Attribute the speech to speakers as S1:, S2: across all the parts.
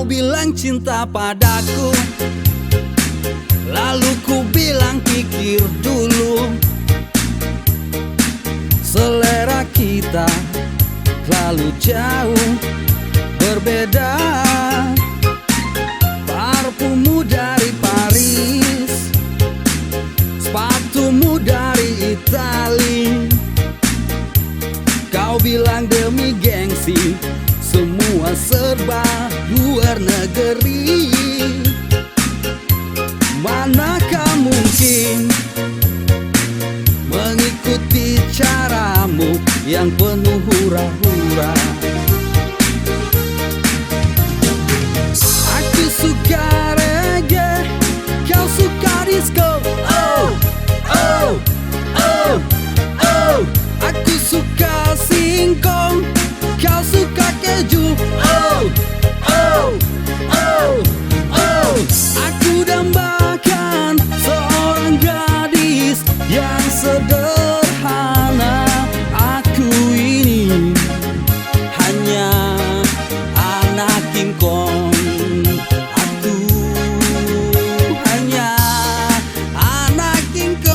S1: bilang cinta padaku, lalu ku bilang pikir dulu. Selera kita terlalu jauh berbeda. Parfummu dari Paris, sepatumu dari Itali. Kau bilang demi gengsi, semua serba luar negeri. Manakah mungkin mengikuti caramu yang penuh hura-hura? Aku suka reggae, kau suka disco. Oh, oh, oh, oh. Aku suka singkong, kau suka keju. Oh, oh, oh, oh. Aku dambakan seorang gadis yang sederhana. Aku ini hanya anak King Kong. Aku hanya anak King Kong.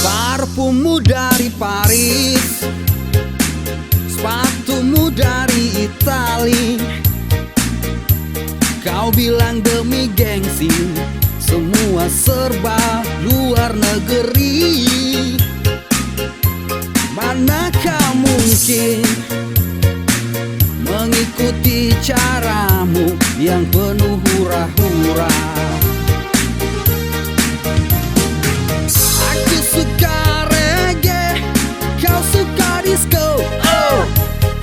S1: Parfummu dari Paris, sepatumu dari Itali. Kau bilang demi gengsi, semua serba luar negeri. Manakah mungkin mengikuti caramu yang penuh hura-hura? Aku suka reggae, kau suka disco. Oh,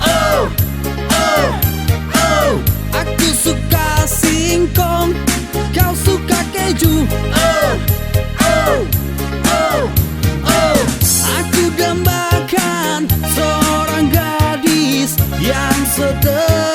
S1: oh, oh, oh. Aku suka singkong, kau suka keju. Oh, oh, oh, oh. Aku dambakan seorang gadis yang sederhana.